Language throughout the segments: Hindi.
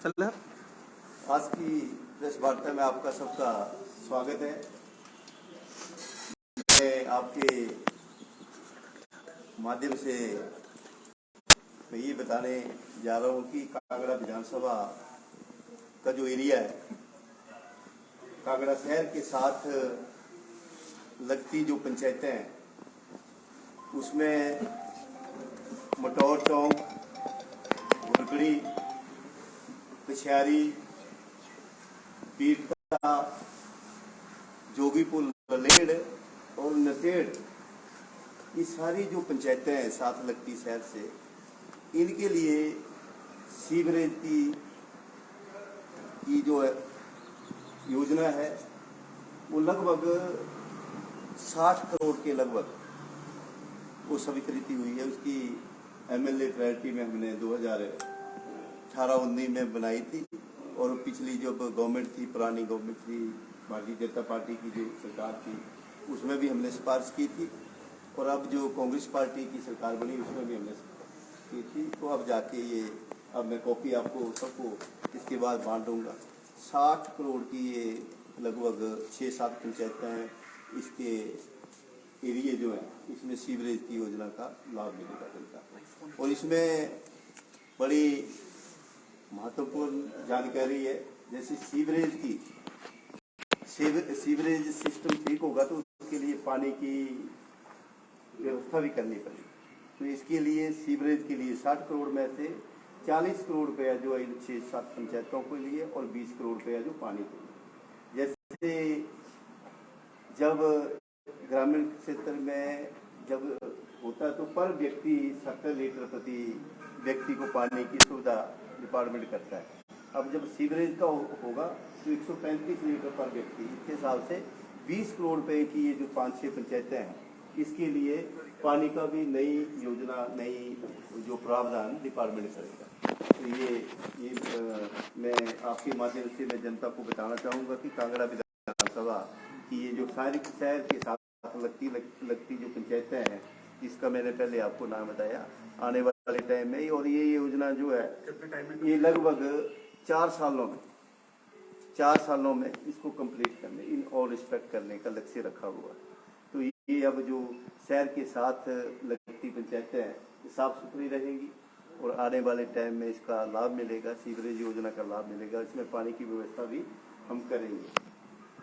चल आज की प्रेस वार्ता में आपका सबका स्वागत है। मैं आपके माध्यम से मैं ये बताने जा रहा हूँ कि कांगड़ा विधानसभा का जो एरिया है, कांगड़ा शहर के साथ लगती जो पंचायतें हैं उसमें मटौर चौक, घुड़कड़ी, कछियारी, पीरता, जोगीपुर, ललेड़ और नतेड़, ये सारी जो पंचायतें हैं साथ लगती शहर से, इनके लिए सीवरेज की जो योजना है वो लगभग 60 करोड़ के लगभग वो स्वीकृति हुई है। उसकी एमएलए प्रायोरिटी में हमने 2018-19 में बनाई थी और पिछली जो गवर्नमेंट थी, पुरानी गवर्नमेंट थी, भारतीय जनता पार्टी की जो सरकार थी, उसमें भी हमने सिफारिश की थी और अब जो कांग्रेस पार्टी की सरकार बनी उसमें भी हमने की थी। तो अब जाके ये अब मैं कॉपी आपको सबको इसके बाद बांट दूंगा। 60 करोड़ की ये लगभग 6-7 पंचायतें हैं, इसके एरिए जो है इसमें सीवरेज की योजना का लाभ मिलेगा जनता। और इसमें बड़ी महत्वपूर्ण जानकारी है, जैसे सीवरेज सिस्टम ठीक होगा तो उसके लिए पानी की व्यवस्था भी करनी पड़ेगी। तो इसके लिए सीवरेज के लिए 60 करोड़ में से 40 करोड़ रुपया जो है इन 6-7 पंचायतों के लिए और 20 करोड़ रुपया जो पानी के लिए। जैसे जब ग्रामीण क्षेत्र में जब होता है तो पर व्यक्ति 70 लीटर प्रति व्यक्ति को पानी की सुविधा डिपार्टमेंट करता है। अब जब सीवरेज का होगा तो 135 लीटर पर व्यक्ति, इसके हिसाब से 20 करोड़ रुपए की ये जो 5-6 पंचायतें हैं इसके लिए पानी का भी नई योजना, नई जो प्रावधान डिपार्टमेंट करेगा। तो ये मैं आपके माध्यम से मैं जनता को बताना चाहूँगा कि कांगड़ा विधानसभा की ये जो सारी शहर के साथ लगती जो पंचायतें हैं, इसका मैंने पहले आपको नाम बताया, आने वाले टाइम में और ये योजना जो है ये लगभग 4 सालों में इसको कंप्लीट करने, इन और रिस्पेक्ट करने का लक्ष्य रखा हुआ है। तो ये अब जो शहर के साथ लगती पंचायतें हैं साफ सुथरी रहेंगी और आने वाले टाइम में इसका लाभ मिलेगा, सीवरेज योजना का लाभ मिलेगा, इसमें पानी की व्यवस्था भी हम करेंगे।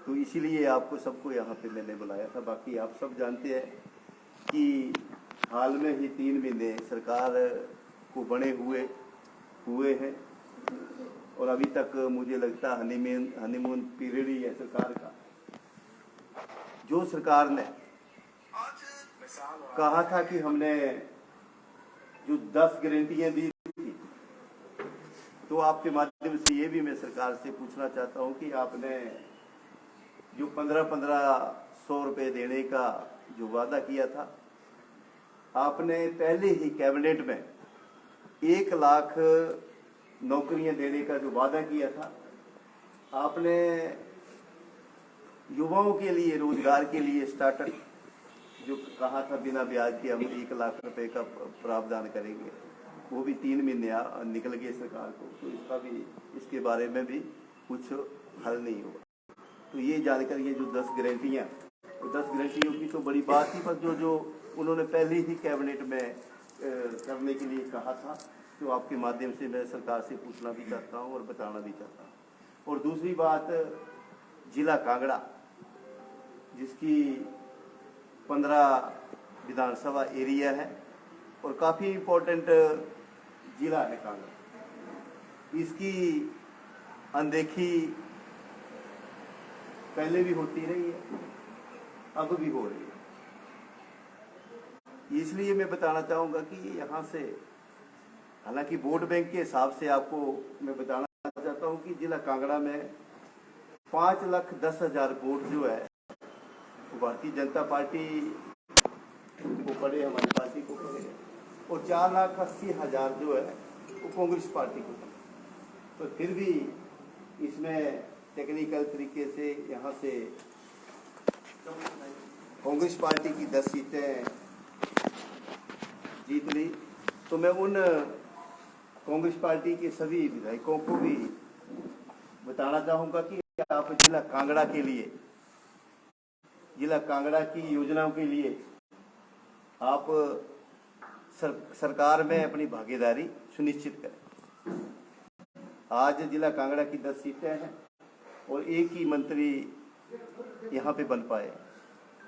तो इसीलिए आपको सबको यहाँ पे मैंने बुलाया था। बाकी आप सब जानते हैं कि हाल में ही 3 महीने सरकार को बने हुए हैं और अभी तक मुझे लगता है हनीमून पीरियड ही है सरकार का। जो सरकार ने कहा था कि हमने जो 10 गारंटियां दी थी, तो आपके माध्यम से ये भी मैं सरकार से पूछना चाहता हूँ कि आपने जो 1500 रुपये देने का जो वादा किया था, आपने पहले ही कैबिनेट में 1 लाख नौकरियां देने का जो वादा किया था, आपने युवाओं के लिए रोजगार के लिए स्टार्टअप जो कहा था बिना ब्याज के हम 1 लाख रुपए का प्रावधान करेंगे, वो भी 3 महीने निकल गए सरकार को। तो इसका भी, इसके बारे में भी कुछ हल नहीं हुआ। तो ये जानकर ये जो 10 गारंटियाँ, तो 10 गारंटियों की तो बड़ी बात थी, पर जो उन्होंने पहले ही कैबिनेट में करने के लिए कहा था, तो आपके माध्यम से मैं सरकार से पूछना भी चाहता हूँ और बताना भी चाहता हूँ। और दूसरी बात, जिला कांगड़ा जिसकी 15 विधानसभा एरिया है और काफ़ी इम्पोर्टेंट जिला है कांगड़ा, इसकी अनदेखी पहले भी होती रही है, अब भी हो रही है। इसलिए मैं बताना चाहूँगा कि यहाँ से, हालांकि वोट बैंक के हिसाब से आपको मैं बताना चाहता हूँ कि जिला कांगड़ा में 5,10,000 वोट जो है वो भारतीय जनता पार्टी को पड़े, हमारी पार्टी को पड़े, और 4,80,000 जो है वो कांग्रेस पार्टी को पड़े। तो फिर भी इसमें टेक्निकल तरीके से यहाँ से कांग्रेस पार्टी की 10 सीटें जीत ली। तो मैं उन कांग्रेस पार्टी के सभी विधायकों को भी बताना चाहूंगा कि आप जिला कांगड़ा के लिए, जिला कांगड़ा की योजनाओं के लिए आप सरकार में अपनी भागीदारी सुनिश्चित करें। आज जिला कांगड़ा की 10 सीटें हैं और एक ही मंत्री यहाँ पे बन पाए,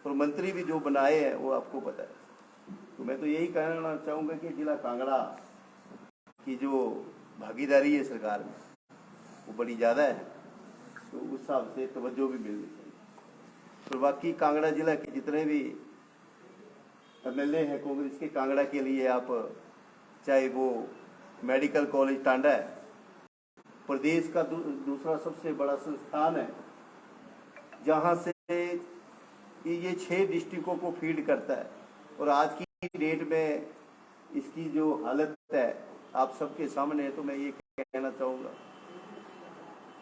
और मंत्री भी जो बनाए हैं वो आपको पता है। तो मैं तो यही कहना चाहूँगा कि जिला कांगड़ा की जो भागीदारी है सरकार में वो बड़ी ज़्यादा है, तो उस हिसाब से तवज्जो भी मिलनी चाहिए। तो बाकी कांगड़ा जिला के जितने भी एमएलए हैं कांग्रेस के, कांगड़ा के लिए आप चाहे वो मेडिकल कॉलेज टांडा है, प्रदेश का दूसरा सबसे बड़ा संस्थान है, जहां से ये 6 डिस्ट्रिक्टों को फीड करता है, और आज की डेट में इसकी जो हालत है आप सबके सामने है। तो मैं ये कहना चाहूँगा,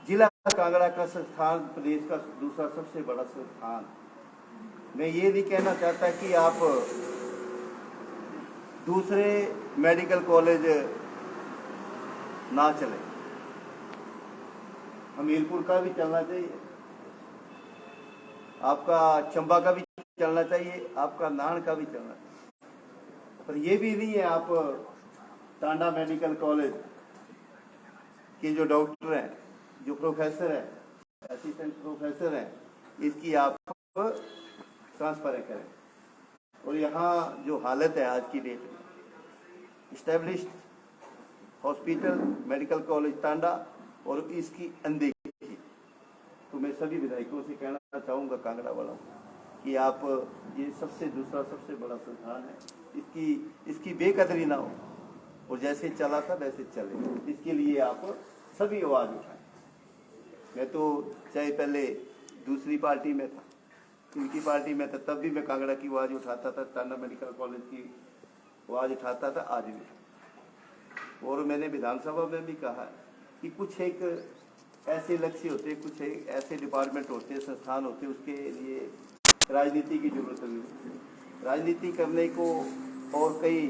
जिला कांगड़ा का संस्थान प्रदेश का दूसरा सबसे बड़ा संस्थान। मैं ये नहीं कहना चाहता कि आप दूसरे मेडिकल कॉलेज ना चले, हमीरपुर का भी चलना चाहिए, आपका चंबा का भी चलना चाहिए, आपका नाहन का भी चलना चाहिए। पर ये भी नहीं है आप टांडा मेडिकल कॉलेज के जो डॉक्टर हैं, जो प्रोफेसर हैं, असिस्टेंट प्रोफेसर हैं, इसकी आप ट्रांसफर करें। और यहाँ जो हालत है आज की डेट में, established hospital medical college Tanda और इसकी अनदेखी, तो मैं सभी विधायकों से कहना चाहूँगा कांगड़ा वालों कि आप ये दूसरा सबसे बड़ा संस्थान है, इसकी बेकदरी ना हो, और जैसे चला था वैसे चले, इसके लिए आप सभी आवाज़ उठाएं। मैं तो चाहे पहले दूसरी पार्टी में था, इनकी पार्टी में था, तब भी मैं कांगड़ा की आवाज़ उठाता था, टांडा मेडिकल कॉलेज की आवाज़ उठाता था, आज भी। और मैंने विधानसभा में भी कहा कि कुछ एक ऐसे लक्ष्य होते, कुछ एक ऐसे डिपार्टमेंट होते, संस्थान होते, उसके लिए राजनीति की जरूरत नहीं है। राजनीति करने को और कई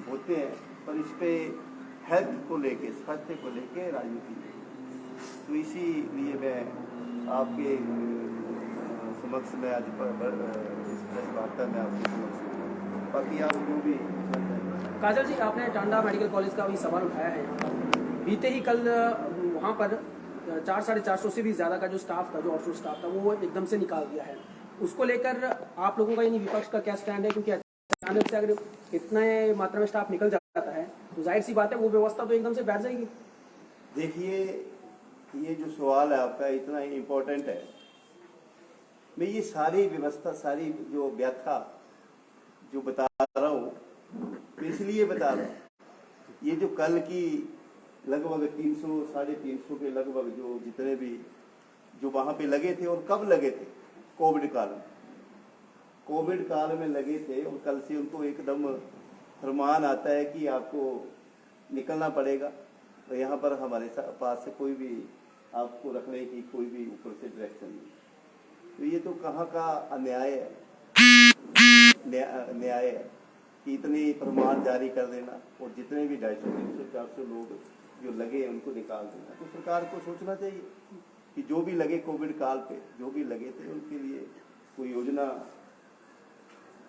होते हैं, पर इस पे हेल्थ को लेके, स्वास्थ्य को लेके राजनीति, तो इसीलिए मैं आपके समक्ष में आज इस प्रेस वार्ता में आपके समक्ष, बाकी आप जो भी। काजल जी, आपने टांडा मेडिकल कॉलेज का भी सवाल उठाया है यहाँ पर। बीते ही कल वहाँ पर 400-450 से भी ज़्यादा का जो स्टाफ था, जो आउटसोर्स स्टाफ था, वो एकदम से निकाल दिया है। उसको लेकर आप लोगों का यानी विपक्ष का क्या स्टैंड है? क्योंकि अचानक से अगर इतने मात्रा में स्टाफ निकल जाता है तो जाहिर सी बात है वो व्यवस्था तो एकदम से बैठ जाएगी। देखिए, ये जो सवाल है आपका इतना इम्पोर्टेंट है। मैं ये सारी व्यवस्था, सारी जो व्यथा जो बता रहा हूँ, इसलिए बता रहा हूँ, ये जो कल की लगभग 300-350 के लगभग जो जितने भी जो वहाँ पे लगे थे, और कब लगे थे? कोविड काल में लगे थे, और कल से उनको एकदम फरमान आता है कि आपको निकलना पड़ेगा। तो यहाँ पर हमारे पास से कोई भी आपको रखने की कोई भी ऊपर से डायरेक्शन नहीं। तो ये तो कहाँ का अन्याय है, न्याय है कि इतनी फरमान जारी कर देना, और जितने भी 250-300-400 लोग जो लगे उनको निकाल देना। तो सरकार को सोचना चाहिए कि जो भी लगे कोविड काल पे, जो भी लगे थे, उनके लिए कोई योजना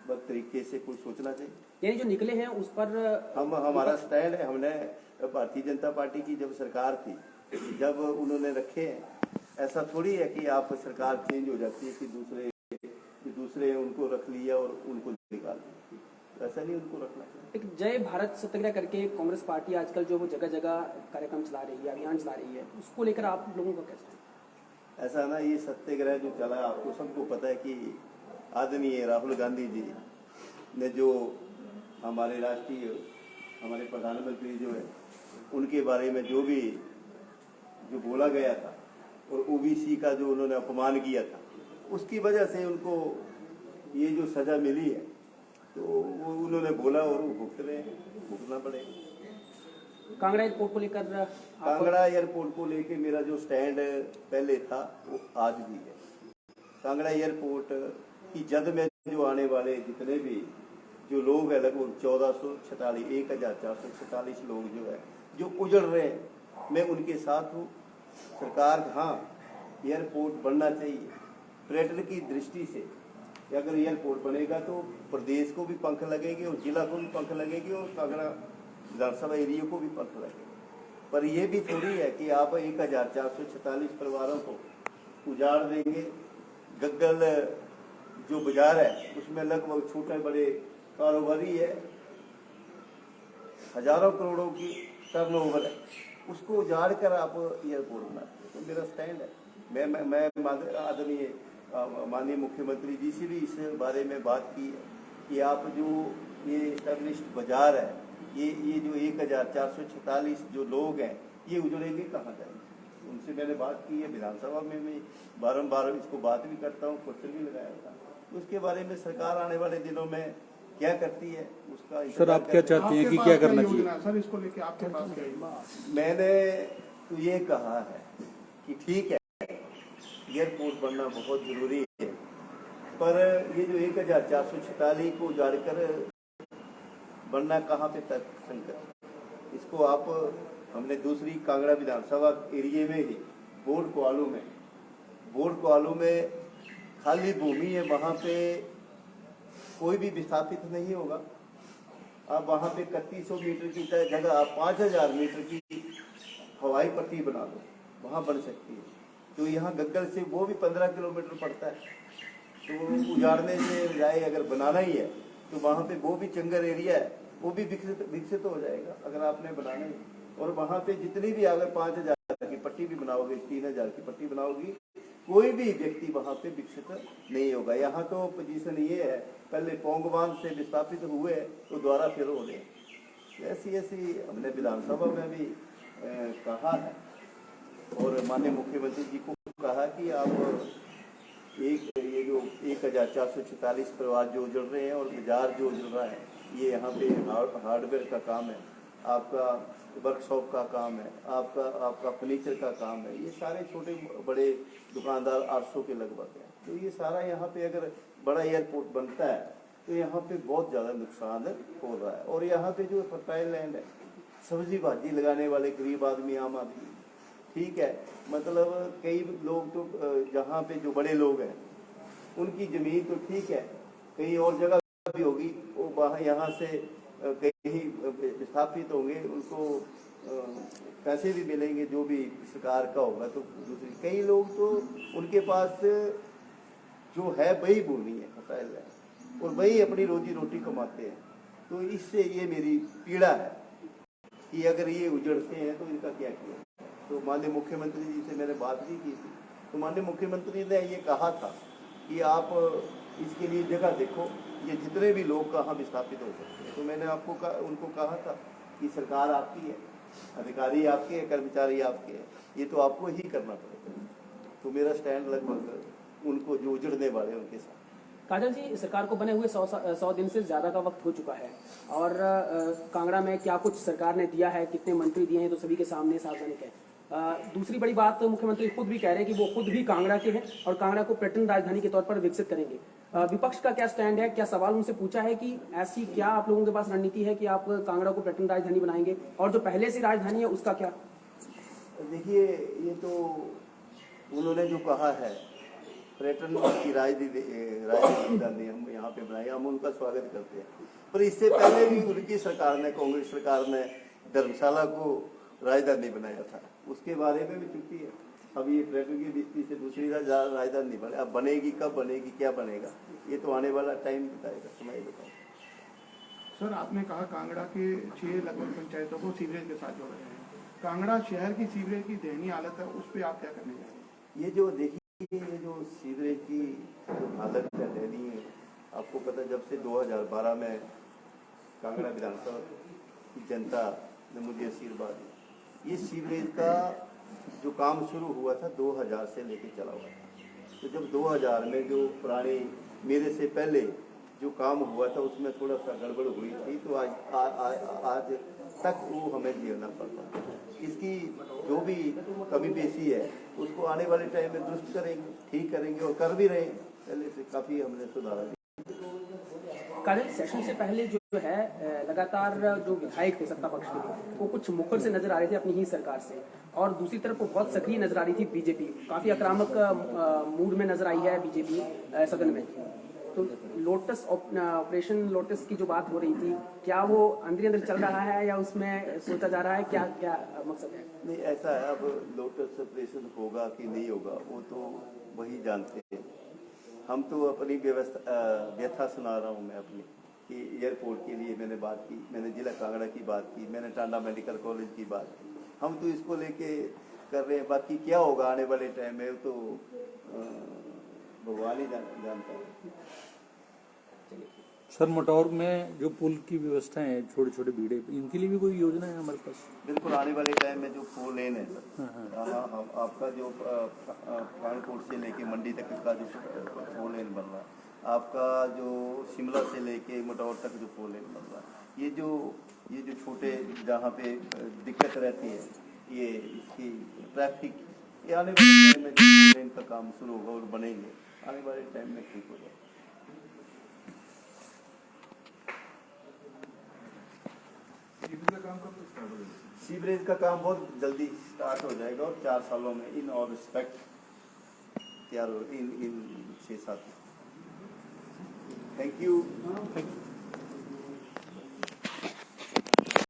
तरीके से कुछ सोचना चाहिए। यानी जो निकले हैं उस पर हमारा स्टैंड है। हमने भारतीय जनता पार्टी की जब सरकार थी, जब उन्होंने रखे हैं, ऐसा थोड़ी है कि आप सरकार चेंज हो जाती है कि दूसरे उनको रख लिया और उनको निकाल दिया, ऐसा नहीं उनको रखना चाहिए। एक जय भारत सत्याग्रह करके कांग्रेस पार्टी आजकल जो वो जगह जगह कार्यक्रम चला रही है, अभियान चला रही है, उसको लेकर आप लोगों का कैसा है? ऐसा ना, ये सत्याग्रह जो चला, आपको सबको पता है कि आदरणीय राहुल गांधी जी ने जो हमारे हमारे प्रधानमंत्री जो है, उनके बारे में जो बोला गया था, और ओबीसी का जो उन्होंने अपमान किया था, उसकी वजह से उनको ये जो सजा मिली है, तो वो उन्होंने बोला और वो भुगतना पड़ेगा। कांगड़ा एयरपोर्ट को लेकर कांगड़ा एयरपोर्ट को लेकर मेरा जो स्टैंड पहले था वो आज भी है। कांगड़ा एयरपोर्ट की जद में जो आने वाले जितने भी जो लोग है लगभग 1446 लोग जो है जो उजड़ रहे हैं, मैं उनके साथ हूँ। सरकार हाँ एयरपोर्ट बनना चाहिए पर्यटन की दृष्टि से। अगर एयरपोर्ट बनेगा तो प्रदेश को भी पंख लगेंगे और जिला को भी पंख लगेंगे और कांगड़ा विधानसभा एरिया को भी पंख लगेंगे। पर यह भी थोड़ी है कि आप 1446 परिवारों को उजाड़ देंगे। गग्गल जो बाजार है उसमें लगभग छोटे बड़े कारोबारी है, हजारों करोड़ों की टर्नओवर है, उसको उजाड़ कर आप एयरपोर्ट बनाते हैं। तो मेरा स्टैंड है, मैं आदरणीय माननीय मुख्यमंत्री जी से भी इस बारे में बात की है कि आप जो ये एस्टेब्लिश्ड बाजार है, ये जो 1446 जो लोग हैं ये उजड़ेंगे कहाँ जाएंगे। उनसे मैंने बात की है, विधानसभा में मैं बारंबार इसको बात भी करता हूँ, क्वेश्चन भी लगाया था। उसके बारे में सरकार आने वाले दिनों में क्या करती है उसका सर आप क्या चाहते हैं कि क्या करना चाहिए सर? इसको लेके आपके पास क्या योजना? मैंने तो ये कहा है कि ठीक है एयरपोर्ट बनना बहुत जरूरी है, पर ये जो 1446 को उजाड़ कर बनना कहाँ पे तक संकट, इसको आप हमने दूसरी कांगड़ा विधानसभा एरिया में ही बोर्ड क्वालू में खाली भूमि है, वहाँ पे कोई भी विस्थापित नहीं होगा। आप वहाँ पे 3100 मीटर की जगह आप 5000 मीटर की हवाई पट्टी बना दो, वहाँ बन सकती है। तो यहाँ गग्गल से वो भी 15 किलोमीटर पड़ता है, तो उजाड़ने से बजाय अगर बनाना ही है तो वहाँ पे वो भी चंगर एरिया है, वो भी विकसित हो जाएगा अगर आपने बनाना ही। और वहाँ पे जितनी भी अगर 5000 की पट्टी भी बनाओगे, 3000 की पट्टी बनाओगी, कोई भी व्यक्ति वहाँ पे विकसित नहीं होगा। यहाँ तो पोजीशन ये है, पहले पोंगवान से विस्थापित हुए तो दोबारा फिर हो गए। ऐसी हमने विधानसभा में भी कहा है और माननीय मुख्यमंत्री जी को कहा कि आप ये जो 1446 परिवार जो उजड़ रहे हैं और बाजार जो उजड़ रहा है, ये यहाँ पे हार्डवेयर का काम है, आपका वर्कशॉप का काम है, आपका फर्नीचर का काम है, ये सारे छोटे बड़े दुकानदार 800 के लगभग हैं। तो ये सारा यहाँ पे अगर बड़ा एयरपोर्ट बनता है तो यहाँ पे बहुत ज़्यादा नुकसान हो रहा है। और यहाँ पे जो फर्टाइल लैंड है, सब्जी भाजी लगाने वाले गरीब आदमी, आम आदमी, ठीक है, मतलब कई लोग तो जहाँ पे जो बड़े लोग हैं उनकी ज़मीन तो ठीक है, कहीं और जगह भी होगी, वो वहाँ यहाँ से कहीं विस्थापित होंगे, उनको पैसे भी मिलेंगे जो भी सरकार का होगा। तो दूसरी कई लोग तो उनके पास जो है वही भूमि है, फसाइल है, और वही अपनी रोजी रोटी कमाते हैं। तो इससे ये मेरी पीड़ा है कि अगर ये उजड़ते हैं तो इनका क्या किया। तो माननीय मुख्यमंत्री जी से मैंने बात भी की थी, तो माननीय मुख्यमंत्री ने ये कहा था कि आप इसके लिए जगह देखो, ये जितने भी लोग कहाँ विस्थापित हो सकते हैं। तो मैंने उनको कहा था कि सरकार आपकी है, अधिकारी आपके हैं, कर्मचारी आपके हैं, ये तो आपको ही करना पड़ेगा। तो मेरा स्टैंड लगभग उनको जो उजड़ने वाले उनके साथ। काजल जी, सरकार को बने हुए 100 दिन से ज़्यादा का वक्त हो चुका है और कांगड़ा में क्या कुछ सरकार ने दिया है, कितने मंत्री दिए हैं, तो सभी के सामने सार्वजनिक है। दूसरी बड़ी बात, मुख्यमंत्री खुद भी कह रहे हैं कि वो खुद भी कांगड़ा के हैं और कांगड़ा को पर्यटन राजधानी के तौर पर विकसित करेंगे। विपक्ष का क्या स्टैंड है? क्या सवाल उनसे पूछा है कि ऐसी क्या आप लोगों के पास रणनीति है कि आप कांगड़ा को पर्यटन राजधानी बनाएंगे, और जो पहले से राजधानी है उसका क्या? देखिए, ये तो उन्होंने जो कहा है पर्यटन की राजधानी हम यहाँ पे बनाए, हम उनका स्वागत करते हैं। पर इससे पहले भी उनकी सरकार ने, कांग्रेस सरकार ने धर्मशाला को राजधानी बनाया था, उसके बारे में भी चुकी है। अब ये पर्यटन की दृष्टि से दूसरी राजधानी बने, अब बनेगी, कब बनेगी, क्या बनेगा, ये तो आने वाला टाइम बताएगा, समय बताएगा। सर, आपने कहा कांगड़ा के 6 लगभग पंचायतों को सीवरेज के साथ जोड़ रहे हैं। कांगड़ा शहर की सीवरेज की दयनीय हालत है, उस पर आप क्या करने जाएंगे? ये जो देखिए, ये जो सीवरेज की जो हालत है दयनीय है, आपको पता, जब से 2012 में कांगड़ा विधानसभा की जनता ने मुझे आशीर्वाद दिया, ये सीवरेज का जो काम शुरू हुआ था 2000 से लेके चला हुआ था। तो जब 2000 में जो पुराने मेरे से पहले जो काम हुआ था उसमें थोड़ा सा गड़बड़ हुई थी, तो आज तक वो हमें झेलना पड़ता। इसकी जो भी कमी पेशी है उसको आने वाले टाइम में दुरुस्त करेंगे, ठीक करेंगे, और कर भी रहे हैं, पहले से काफ़ी हमने सुधारा। काजल, सेशन से पहले जो है लगातार जो विधायक थे सत्ता पक्ष के, वो कुछ मुखर से नजर आ रहे थे अपनी ही सरकार से, और दूसरी तरफ वो बहुत सक्रिय नजर आ रही थी बीजेपी, काफी आक्रामक मूड में नजर आई है बीजेपी सदन में। तो लोटस ऑपरेशन लोटस की जो बात हो रही थी, क्या वो अंदर अंदर चल रहा है या उसमें सोचा जा रहा है, क्या क्या मकसद है? नहीं, ऐसा है, अब लोटस ऑपरेशन होगा कि नहीं होगा वो तो वही जानते हैं। हम तो अपनी व्यथा सुना रहा हूँ मैं अपनी, कि एयरपोर्ट के लिए मैंने बात की, मैंने जिला कांगड़ा की बात की, मैंने टांडा मेडिकल कॉलेज की बात की। हम तो इसको लेके कर रहे हैं, बाकी क्या होगा आने वाले टाइम में तो भगवान ही जानता है। सर, मटौर में जो पुल की व्यवस्था है, छोटे छोटे बीड़े, इनके लिए भी कोई योजना है हमारे पास? बिल्कुल, आने वाले टाइम में जो 4 लेन है सर, आपका जो पठानकोट से लेके मंडी तक का जो 4 लेन बन रहा है, आपका जो शिमला से लेके मटौर तक जो 4 लेन बन रहा है, ये जो छोटे जहाँ पे दिक्कत रहती है, ये इसकी ट्रैफिक, ये आने वाले टाइम में जो 4 लेन का काम शुरू होगा और बनेंगे, आने वाले टाइम में ठीक हो जाएगा। सीवरेज का काम बहुत जल्दी स्टार्ट हो जाएगा और 4 सालों में इन और रिस्पेक्ट तैयार हो, इन 6-7। Thank you.